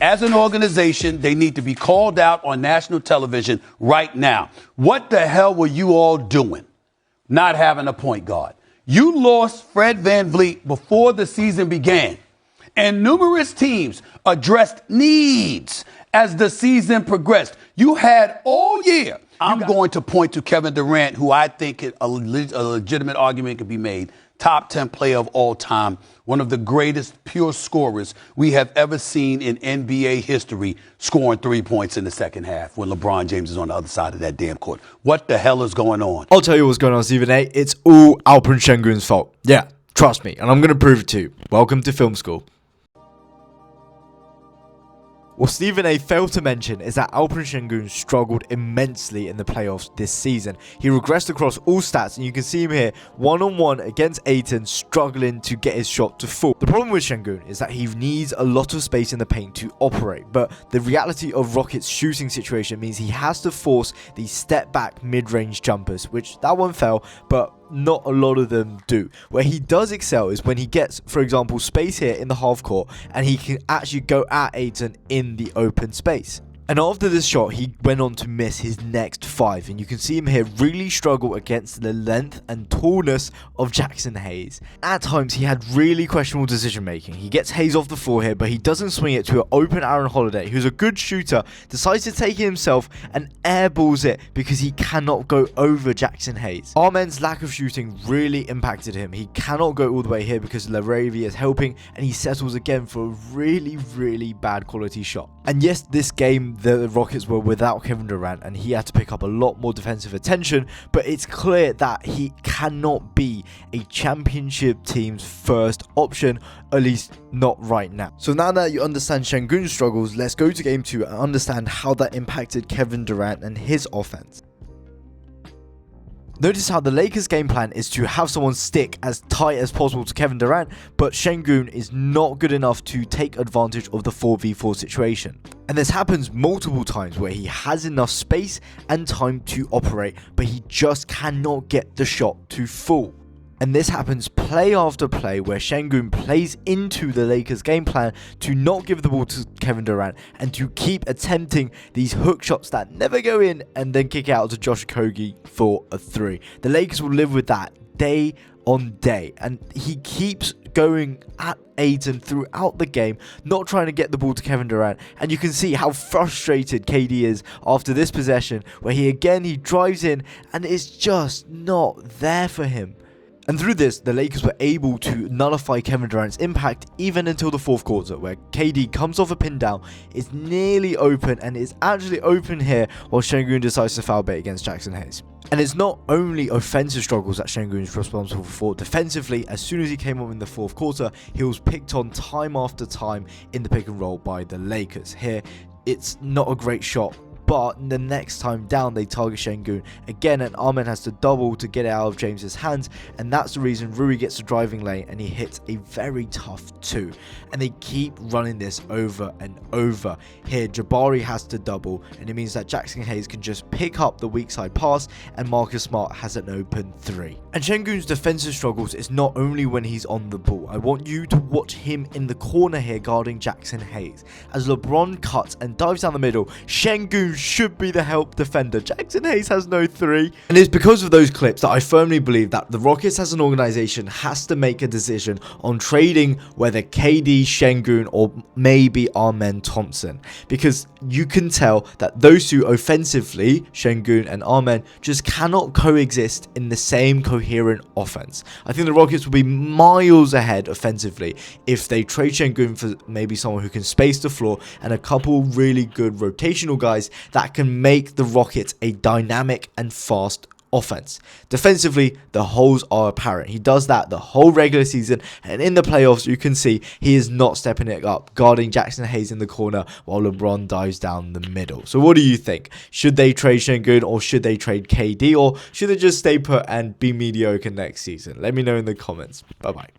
As an organization, they need to be called out on national television right now. What the hell were you all doing not having a point guard? You lost Fred VanVleet before the season began, and numerous teams addressed needs as the season progressed. You had all year. I'm going to point to Kevin Durant, who I think a legitimate argument could be made. Top 10 player of all time, one of the greatest pure scorers we have ever seen in NBA history, scoring 3 points in the second half when LeBron James is on the other side of that damn court. What the hell is going on? I'll tell you what's going on, Stephen A. It's all Alperen Sengun's fault. Yeah, trust me, and I'm going to prove it to you. Welcome to film school. What Stephen A failed to mention is that Alperen Sengun struggled immensely in the playoffs this season. He regressed across all stats, and you can see him here one-on-one against Ayton, struggling to get his shot to fall. The problem with Sengun is that he needs a lot of space in the paint to operate, but the reality of Rockets' shooting situation means he has to force these step-back mid-range jumpers, which that one fell, but not a lot of them do. Where he does excel is when he gets, for example, space here in the half court and he can actually go at Ayton in the open space. And after this shot, he went on to miss his next 5. And you can see him here really struggle against the length and tallness of Jackson Hayes. At times, he had really questionable decision making. He gets Hayes off the floor here, but he doesn't swing it to an open Aaron Holiday, who's a good shooter, decides to take it himself and airballs it because he cannot go over Jackson Hayes. Armen's lack of shooting really impacted him. He cannot go all the way here because LaRavia is helping, and he settles again for a really bad quality shot. And yes, this game, the Rockets were without Kevin Durant and he had to pick up a lot more defensive attention, but it's clear that he cannot be a championship team's first option, at least not right now. So now that you understand Sengun's struggles, let's go to game 2 and understand how that impacted Kevin Durant and his offense. Notice how the Lakers' game plan is to have someone stick as tight as possible to Kevin Durant, but Sengun is not good enough to take advantage of the 4v4 situation. And this happens multiple times where he has enough space and time to operate, but he just cannot get the shot to fall. And this happens play after play where Sengun plays into the Lakers' game plan to not give the ball to Kevin Durant and to keep attempting these hook shots that never go in and then kick out to Josh Okogie for a 3. The Lakers will live with that day on day, and he keeps going at Ayton throughout the game, not trying to get the ball to Kevin Durant. And you can see how frustrated KD is after this possession where he drives in and it's just not there for him. And through this, the Lakers were able to nullify Kevin Durant's impact even until the 4th quarter, where KD comes off a pin down, is nearly open, and is actually open here while Sengun decides to foul bait against Jackson Hayes. And it's not only offensive struggles that Sengun is responsible for. Defensively, as soon as he came up in the 4th quarter, he was picked on time after time in the pick and roll by the Lakers. Here, it's not a great shot, but the next time down they target Sengun again, and Armen has to double to get it out of James's hands, and that's the reason Rui gets the driving lane and he hits a very tough 2. And they keep running this over and over. Here Jabari has to double, and it means that Jackson Hayes can just pick up the weak side pass and Marcus Smart has an open 3. And Sengun's defensive struggles is not only when he's on the ball. I want you to watch him in the corner here guarding Jackson Hayes. As LeBron cuts and dives down the middle, Sengun should be the help defender. Jackson Hayes has no 3. And it's because of those clips that I firmly believe that the Rockets as an organization has to make a decision on trading whether KD, Sengun, or maybe Armen Thompson. Because you can tell that those two offensively, Sengun and Armen, just cannot coexist in the same coherent offense. I think the Rockets will be miles ahead offensively if they trade Sengun for maybe someone who can space the floor and a couple really good rotational guys that can make the Rockets a dynamic and fast offense. Defensively, the holes are apparent. He does that the whole regular season, and in the playoffs you can see he is not stepping it up, guarding Jackson Hayes in the corner while LeBron dives down the middle. So what do you think? Should they trade Sengun, or should they trade KD, or should they just stay put and be mediocre next season? Let me know in the comments. Bye bye.